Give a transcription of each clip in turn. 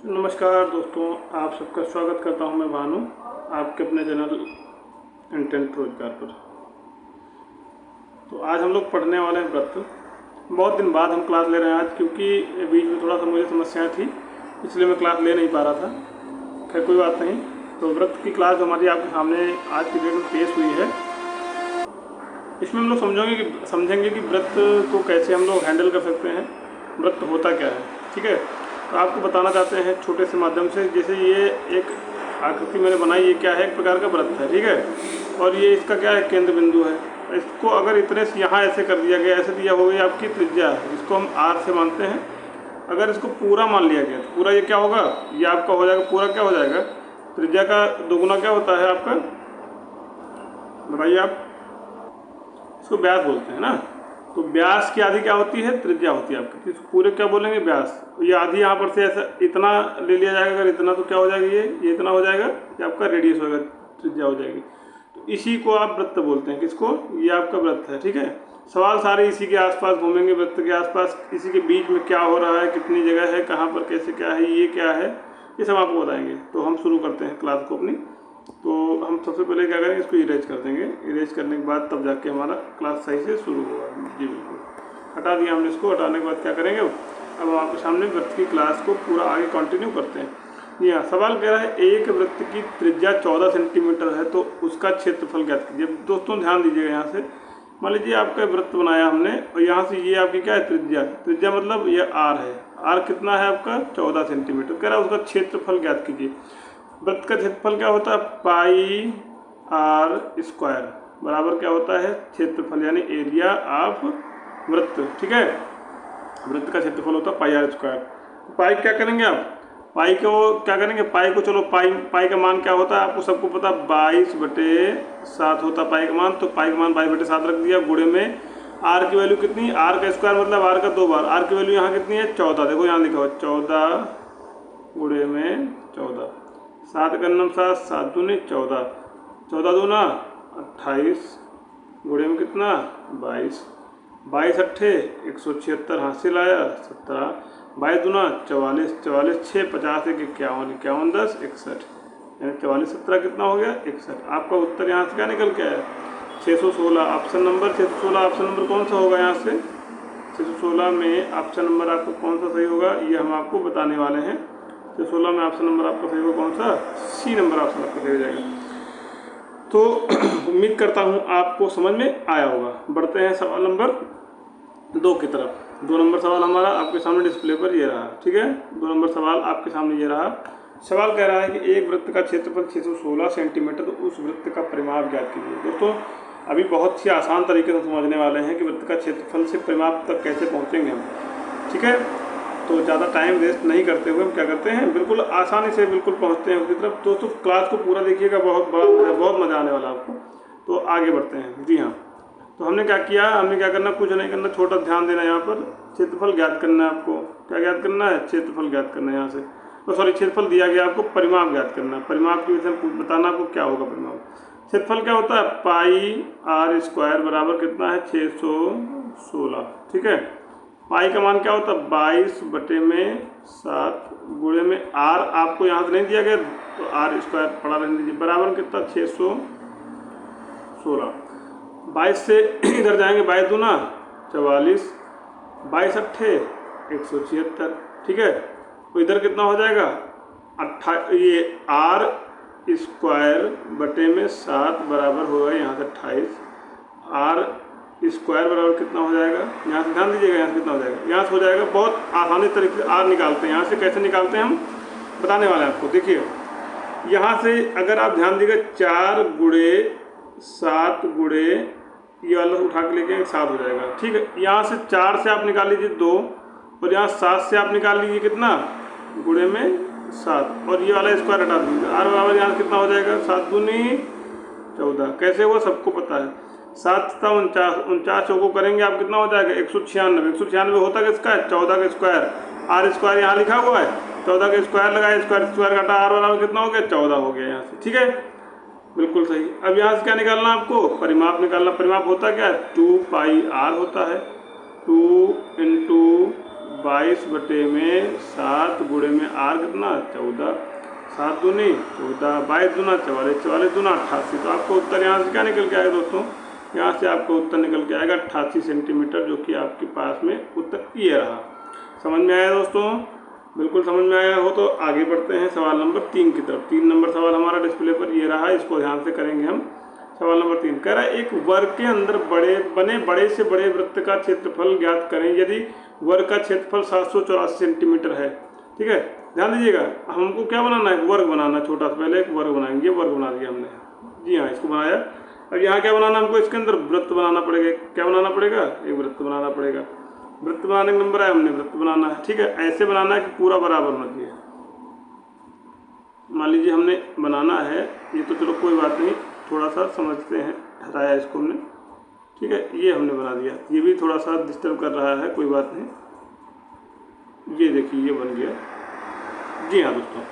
नमस्कार दोस्तों, आप सबका स्वागत करता हूं मैं भानु आपके अपने चैनल इंटेंट रोजगार पर। तो आज हम लोग पढ़ने वाले हैं व्रत। बहुत दिन बाद हम क्लास ले रहे हैं आज, क्योंकि बीच में थोड़ा सा मुझे समस्याएं थी, इसलिए मैं क्लास ले नहीं पा रहा था। खैर कोई बात नहीं। तो व्रत की क्लास हमारी आपके सामने आज की डेट में पेश हुई है। इसमें हम लोग समझेंगे कि व्रत को कैसे हम लोग हैंडल कर सकते हैं, व्रत होता क्या है। ठीक है, तो आपको बताना चाहते हैं छोटे से माध्यम से। जैसे ये एक आकृति मैंने बनाई, ये क्या है, एक प्रकार का व्रत है। ठीक है, और ये इसका क्या है, केंद्र बिंदु है। इसको अगर इतने से यहाँ ऐसे कर दिया गया, ऐसे दिया हो गई आपकी त्रिज्या, जिसको हम आर से मानते हैं। अगर इसको पूरा मान लिया गया तो पूरा ये क्या होगा, ये आपका हो जाएगा, पूरा क्या हो जाएगा, त्रिज्या का दोगुना क्या होता है आपका, बताइए आप। इसको व्यास बोलते हैं ना। तो व्यास की आधी क्या होती है, त्रिज्या होती है आपकी। तो पूरे क्या बोलेंगे, व्यास। ये आधी यहाँ पर से ऐसा इतना ले लिया जाएगा, अगर इतना तो क्या हो जाएगा, ये इतना हो जाएगा, ये आपका रेडियस होगा, त्रिज्या हो जाएगी। तो इसी को आप वृत्त बोलते हैं। किसको, ये आपका वृत्त है। ठीक है, सवाल सारे इसी के आसपास घूमेंगे, वृत्त के आसपास। इसी के बीच में क्या हो रहा है, कितनी जगह है, कहाँ पर कैसे क्या है, ये क्या है, ये सब आपको बताएंगे। तो हम शुरू करते हैं क्लास को अपनी। तो हम सबसे पहले क्या करेंगे, इसको इरेज कर देंगे। इरेज करने के बाद तब जाके हमारा क्लास सही से शुरू होगा। जी बिल्कुल, हटा दिया हमने इसको। हटाने के बाद क्या करेंगे, अब हम आपके सामने वृत्त की क्लास को पूरा आगे कंटिन्यू करते हैं। यहाँ सवाल कह रहा है, एक वृत्त की त्रिज्या 14 सेंटीमीटर है तो उसका क्षेत्रफल ज्ञात कीजिए। दोस्तों ध्यान दीजिएगा, यहाँ से मान लीजिए आपका वृत्त बनाया हमने, और यहाँ से ये आपकी क्या है, त्रिज्या। त्रिज्या मतलब ये आर है। आर कितना है आपका, 14 सेंटीमीटर। कह रहा है उसका क्षेत्रफल ज्ञात कीजिए। वृत्त का क्षेत्रफल क्या होता है, पाई आर स्क्वायर बराबर क्या होता है, क्षेत्रफल यानी एरिया ऑफ वृत्त। ठीक है, वृत्त का क्षेत्रफल होता है पाई आर स्क्वायर। पाई क्या करेंगे आप, पाई को क्या करेंगे, पाई को चलो पाई का मान क्या होता है आपको सबको पता, 22/7 होता है पाई का मान। तो पाई का मान 22/7 रख दिया, गुणे में आर की वैल्यू कितनी, आर का स्क्वायर मतलब आर का 2 बार। आर की वैल्यू यहाँ कितनी है, 14। देखो यहाँ लिखा हुआ 14 गुणे में 14। 7 का 9 7, 7 दूनी 14, 14 दूना 28, गुणे में कितना 22, 22 अट्ठे 176, हासिल आया 17, 22 दूना 44, 44 6 50 1 51, 51 10 61, यानी 44 17 कितना हो गया 61। आपका उत्तर यहाँ से क्या निकल के आया, 616। ऑप्शन नंबर 616, ऑप्शन नंबर कौन सा होगा यहाँ से, 616 में ऑप्शन नंबर आपको कौन सा सही होगा, ये हम आपको बताने वाले हैं। 616 में ऑप्शन नंबर आपका सही होगा कौन सा, सी नंबर ऑप्शन आपका सही हो जाएगा। तो उम्मीद करता हूँ आपको समझ में आया होगा। बढ़ते हैं सवाल नंबर 2 की तरफ। 2 नंबर सवाल हमारा आपके सामने डिस्प्ले पर ये रहा। ठीक है, 2 नंबर सवाल आपके सामने ये रहा। सवाल कह रहा है कि एक वृत्त का क्षेत्रफल 616 सेंटीमीटर, तो उस वृत्त का परिमाप ज्ञात कीजिए। दोस्तों अभी बहुत ही आसान तरीके से समझने वाले हैं कि वृत्त का क्षेत्रफल से परिमाप तक कैसे पहुँचेंगे हम। ठीक है, तो ज़्यादा टाइम वेस्ट नहीं करते हुए हम क्या करते हैं, बिल्कुल आसानी से बिल्कुल पहुंचते हैं उसकी तरफ। दोस्तों क्लास को पूरा देखिएगा, बहुत मज़ा आने वाला आपको। तो आगे बढ़ते हैं। जी हाँ, तो हमने क्या किया, हमने क्या करना, कुछ नहीं करना, छोटा ध्यान देना। यहाँ पर क्षेत्रफल ज्ञात करना है आपको। क्या ज्ञात करना है, क्षेत्रफल ज्ञात करना है। यहाँ से तो सॉरी, क्षेत्रफल दिया गया आपको, परिमाप ज्ञात करना है। परिमाप की वजह से बताना आपको क्या होगा परिमाप। क्षेत्रफल क्या होता है, पाई आर स्क्वायर बराबर कितना है, 616। ठीक है, पाई का मान क्या होता है, 22/7 गुणे में आर आपको यहाँ से नहीं दिया गया, तो आर स्क्वायर पड़ा रहने दीजिए, बराबर कितना 616। 22 से इधर जाएंगे, 22 दूना 44, 22 अट्ठे 176। ठीक है, तो इधर कितना हो जाएगा, ये आर स्क्वायर बटे में 7 बराबर होगा यहाँ से 28। आर स्क्वायर बराबर कितना हो जाएगा, यहाँ से ध्यान दीजिएगा, यहाँ से कितना हो जाएगा, यहाँ से हो जाएगा। बहुत आसानी तरीके से आर निकालते हैं। यहाँ से कैसे निकालते हैं हम बताने वाले हैं आपको। देखिए यहाँ से अगर आप ध्यान दीजिएगा, 4 गुणे 7 गुणे ये वाला उठा के लेके 7 हो जाएगा। ठीक है, यहाँ से 4 से आप निकाल लीजिए 2, और यहाँ 7 से आप निकाल लीजिए कितना, गुणे में 7, और ये वाला स्क्वायर हटा दीजिए। आर बराबर यहाँ कितना हो जाएगा, 7 दूनी 14। कैसे हुआ सबको पता है, 7 7 49 को करेंगे आप कितना हो जाएगा, 196। 196 होता किसका है, 14 का स्क्वायर। आर स्क्वायर यहाँ लिखा हुआ है, 14 का स्क्वायर लगाए, स्क्वायर काटा, आर बराबर कितना हो गया, 14 हो गया यहाँ से। ठीक है, बिल्कुल सही। अब यहाँ से क्या निकालना आपको, परिमाप निकालना। परिमाप होता क्या है, 2 पाई आर होता है। 2 × 22/7 गुणे में आर कितना 14, 7 दूनी 14, 22 दूना 44, 44 दूना 88। तो आपको उत्तर यहाँ से क्या निकल के आएगा दोस्तों, यहाँ से आपका उत्तर निकल के आएगा 88 सेंटीमीटर, जो कि आपके पास में उत्तर ये रहा। समझ में आया दोस्तों? बिल्कुल समझ में आया हो तो आगे बढ़ते हैं सवाल नंबर 3 की तरफ। 3 नंबर सवाल हमारा डिस्प्ले पर ये रहा, इसको ध्यान से करेंगे हम। सवाल नंबर 3 कह रहा है एक वर्ग के अंदर बने बड़े से बड़े वृत्त का क्षेत्रफल ज्ञात करें यदि वर्ग का क्षेत्रफल 784 सेंटीमीटर है। ठीक है, ध्यान दीजिएगा, हमको क्या बनाना है, वर्ग बनाना। छोटा सा पहले एक वर्ग बनाएंगे, वर्ग बना दिया हमने, जी हाँ, इसको बनाया। अब यहाँ क्या बनाना हमको, इसके अंदर वृत्त बनाना पड़ेगा। क्या बनाना पड़ेगा, एक वृत्त बनाना पड़ेगा। वृत्त बनाने का नंबर है, हमने वृत्त बनाना है। ठीक है, ऐसे बनाना है कि पूरा बराबर होना चाहिए। मान लीजिए हमने बनाना है, ये तो चलो कोई बात नहीं, थोड़ा सा समझते हैं, हटाया इसको हमने। ठीक है, ये हमने बना दिया, ये भी थोड़ा सा डिस्टर्ब कर रहा है, कोई बात नहीं। ये देखिए ये बन गया। जी हाँ दोस्तों,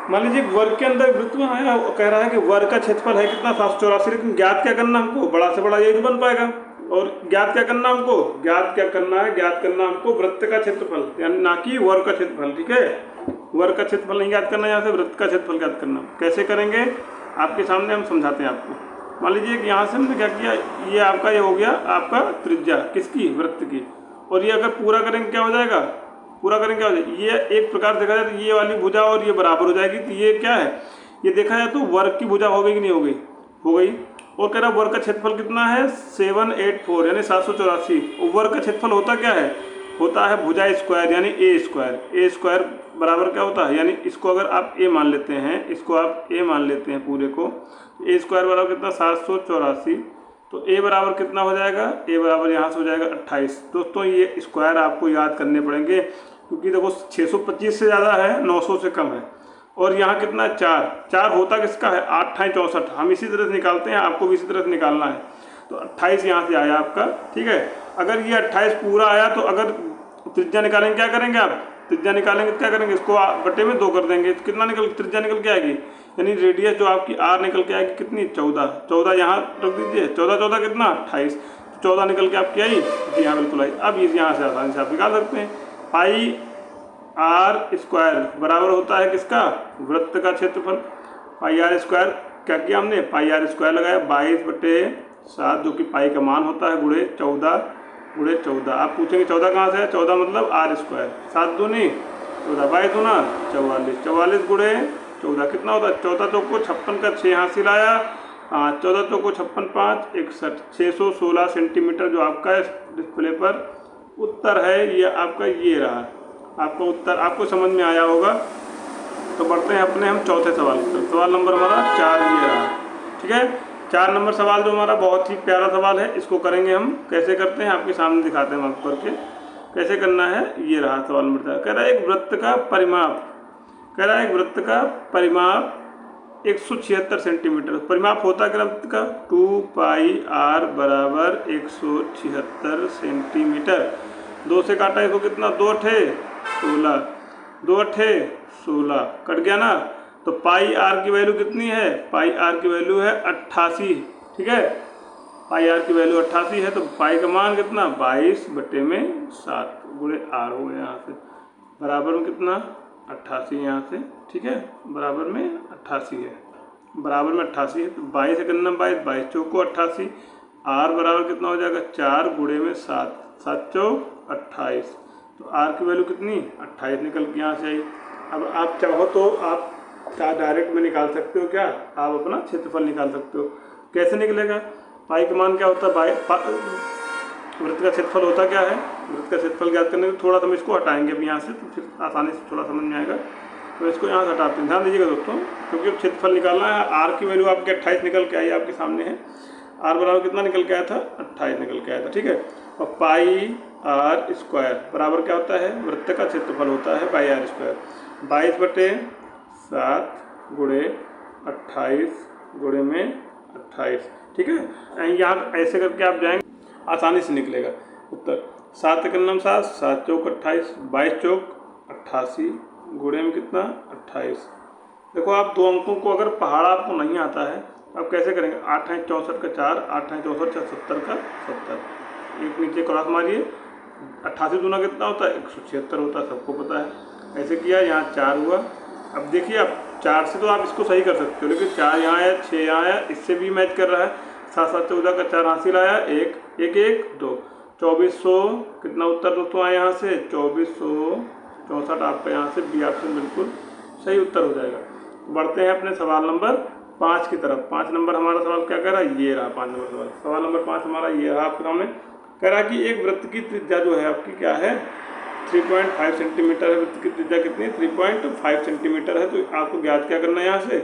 मान लीजिए वर्ग के अंदर वृत्त बनाया, कह रहा है कि वर्ग का क्षेत्रफल है कितना 784, लेकिन ज्ञात क्या करना हमको, बड़ा से बड़ा यही बन पाएगा। और ज्ञात क्या करना हमको, ज्ञात क्या करना है, ज्ञात करना हमको वृत्त का क्षेत्रफल, यानी ना कि वर्ग का क्षेत्रफल। ठीक है, वर्ग का क्षेत्रफल नहीं ज्ञात करना, यहाँ से वृत्त का क्षेत्रफल ज्ञात करना। कैसे करेंगे आपके सामने हम समझाते हैं आपको। मान लीजिए कि यहाँ से हमने क्या किया, ये आपका ये हो गया आपका त्रिज्या किसकी, वृत्त की। और ये अगर पूरा करेंगे क्या हो जाएगा, पूरा करेंगे क्या हो जाएगा, ये एक प्रकार देखा जाए तो ये वाली भुजा और ये बराबर हो जाएगी। तो ये क्या है, ये देखा जाए तो वर्ग की भुजा हो गई कि नहीं हो गई, हो गई। और कह रहा वर्ग का क्षेत्रफल कितना है 784 यानी 784। वर्ग का क्षेत्रफल होता क्या है, होता है भुजा स्क्वायर यानी ए स्क्वायर। ए स्क्वायर बराबर क्या होता है, यानी इसको अगर आप ए मान लेते हैं, इसको आप ए मान लेते हैं पूरे को, ए स्क्वायर बराबर कितना 784। तो ए बराबर कितना हो जाएगा, ए बराबर यहाँ से हो जाएगा 28। दोस्तों ये स्क्वायर आपको याद करने पड़ेंगे, क्योंकि देखो 625 से ज़्यादा है, 900 से कम है। और यहाँ कितना 4 होता किसका है, 8 × 64। हम इसी तरह से निकालते हैं, आपको भी इसी तरह से निकालना है। तो 28 यहाँ से आया आपका। ठीक है, अगर ये 28 पूरा आया तो अगर त्रिज्या निकालेंगे क्या करेंगे आप, त्रिज्या निकालेंगे तो क्या करेंगे, इसको बटे में 2 कर देंगे। तो कितना निकल, त्रिज्या निकल के आएगी, यानी रेडियस जो आपकी आर निकल के आएगी कितनी 14 यहाँ रख दीजिए। 14 कितना 28, 14 निकल के आपकी आई, जी हाँ बिल्कुल आई। अब इस यहाँ से आसानी से आप निकाल सकते हैं। पाई आर स्क्वायर बराबर होता है किसका, वृत्त का क्षेत्रफल। पाई आर स्क्वायर क्या किया हमने, पाई आर स्क्वायर लगाया 22/7, जो कि पाई का मान होता है, गुणे 14। आप पूछेंगे 14 कहाँ से है, 14 मतलब आर स्क्वायर। 7 दूनी 14, 22 दूना 44, 44 गुणे 14 कितना होता है, 14 चौक को 56 का 6 यहाँ से लाया, हाँ 14 चौक को 56 5 61, 616 सेंटीमीटर जो आपका डिस्प्ले पर उत्तर है, ये आपका ये रहा आपका उत्तर। आपको समझ में आया होगा। तो बढ़ते हैं अपने हम चौथे सवाल पर। सवाल नंबर हमारा 4 ये रहा। ठीक है, 4 नंबर सवाल जो हमारा बहुत ही प्यारा सवाल है, इसको करेंगे हम। कैसे करते हैं आपके सामने दिखाते हैं हम आपको करके कैसे करना है। ये रहा सवाल नंबर 4, कह रहा है एक वृत्त का परिमाप, कह रहा है एक वृत्त का परिमाप 176 सेंटीमीटर। परिमाप होता है वृत्त का 2 पाई आर बराबर 176 सेंटीमीटर। 2 से काटा इसको कितना, 2 अठे 16, 2 अठे 16 कट गया ना। तो पाई आर की वैल्यू कितनी है, पाई आर की वैल्यू है 88। ठीक है, पाई आर की वैल्यू 88 है, तो पाई का मान कितना 22/7 गुणे आर हो गया यहाँ से, बराबर में कितना 88 यहाँ से। ठीक है, बराबर में 88 है, बराबर में 88 है। तो 22 से करना 22 चौक को 88, आर बराबर कितना हो जाएगा 4 गुणे में 7, 7 चौक 28। तो आर की वैल्यू कितनी 28 निकल के यहाँ से आई। अब आप चाहो तो आप डायरेक्ट में निकाल सकते हो, क्या आप अपना क्षेत्रफल निकाल सकते हो। कैसे निकलेगा, पाई का मान क्या होता है, वृत्त का क्षेत्रफल होता क्या है, वृत्त का क्षेत्रफल ज्ञात करने के थोड़ा सा हम इसको हटाएंगे अब यहाँ से, तो फिर आसानी से थोड़ा समझ में आएगा। तो इसको यहाँ से हटाते हैं, ध्यान दीजिएगा दोस्तों, क्योंकि अब क्षेत्रफल निकालना है। आर की वैल्यू आपके 28 निकल के आई, आपके सामने है। आर बराबर कितना निकल के आया था, 28 निकल के आया था। ठीक है, और पाई आर स्क्वायर बराबर क्या होता है, वृत्त का क्षेत्रफल होता है पाई आर स्क्वायर। 22/7 गुणे 28 गुणे में 28। ठीक है, यहाँ ऐसे करके आप जाएंगे, आसानी से निकलेगा उत्तर। 7 के नाम 7, 7 चौक 28, 22 चौक 88 गुणे में कितना 28। देखो आप 2 अंकों को अगर पहाड़ा आपको नहीं आता है, अब कैसे करेंगे, 8 × 64 का 4, 8 × 64 70 का 70, एक नीचे क्रॉस मारिए, 88 दूना कितना होता है 176 होता है, सबको पता है। ऐसे किया, यहाँ 4 हुआ। अब देखिए आप 4 से तो आप इसको सही कर सकते हो, लेकिन 4 यहाँ आया, 6 यहाँ आया, इससे भी मैच कर रहा है। 7 7 14 का 4 हासिल आया, 1 1 1 2 2400 कितना उत्तर दोस्तों आया यहाँ से 2464। आपका यहाँ से बी ऑप्शन बिल्कुल सही उत्तर हो जाएगा। बढ़ते हैं अपने सवाल नंबर 5 की तरफ। 5 नंबर हमारा सवाल क्या कह रहा है, ये रहा 5 नंबर सवाल। सवाल नंबर 5 हमारा ये रहा आपके सामने। कह रहा है कि एक वृत्त की त्रिज्या जो है आपकी क्या है 3.5 सेंटीमीटर है। वृत्त की त्रिज्या कितनी है 3.5 सेंटीमीटर है। तो आपको ज्ञात क्या करना है यहाँ से,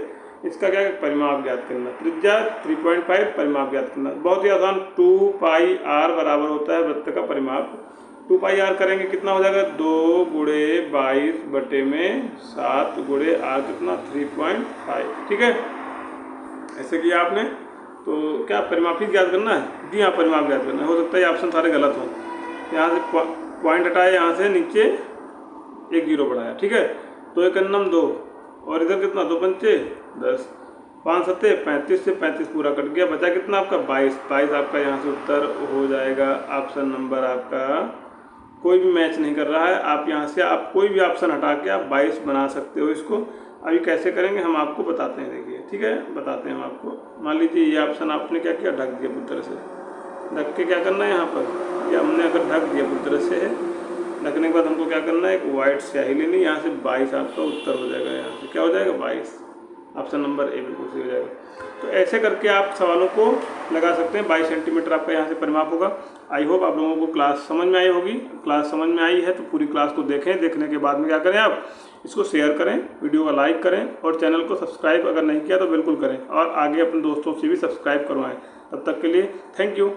इसका क्या परिमाप ज्ञात करना। त्रिज्या 3.5, परिमाप ज्ञात करना बहुत ही आसान। 2 पाई r बराबर होता है वृत्त का परिमाप। 2 पाई r करेंगे कितना हो जाएगा 2 गुणे 22 बटे में 7 गुणे r कितना 3.5। ठीक है, ऐसे किया आपने। तो क्या परिमाप ही ज्ञात करना है जी, हाँ परिमाप ज्ञात करना है। हो सकता है ऑप्शन सारे गलत हों। यहाँ से पॉइंट हटाए, यहाँ से नीचे एक 0 बढ़ाया। ठीक है, 2 1 9 2 और इधर कितना 2 पंचे 10, 5 7 35 से 35 पूरा कट गया, बचा कितना आपका 22। 22 आपका यहाँ से उत्तर हो जाएगा। ऑप्शन नंबर आपका कोई भी मैच नहीं कर रहा है। आप यहाँ से आप कोई भी ऑप्शन हटा के आप 22 बना सकते हो इसको। अभी कैसे करेंगे हम आपको बताते हैं, देखिए। ठीक है, बताते हैं हम आपको। मान लीजिए ये ऑप्शन आपने क्या किया, ढक दिया पूरी तरह से। ढक के क्या करना है यहाँ पर, ये हमने अगर ढक दिया पूरी तरह से, ढकने के बाद हमको क्या करना है, एक वाइट स्याही लेनी। यहाँ से 22 आपका उत्तर हो जाएगा। यहाँ से क्या हो जाएगा 22। ऑप्शन नंबर ए बिल्कुल सही हो जाएगा। तो ऐसे करके आप सवालों को लगा सकते हैं। 22 सेंटीमीटर आपका यहाँ से परिमाप होगा। आई होप आप लोगों को क्लास समझ में आई होगी। क्लास समझ में आई है तो पूरी क्लास को देखें। देखने के बाद में क्या करें, आप इसको शेयर करें, वीडियो को लाइक करें और चैनल को सब्सक्राइब अगर नहीं किया तो बिल्कुल करें और आगे अपने दोस्तों से भी सब्सक्राइब करवाएं। तब तक के लिए थैंक यू।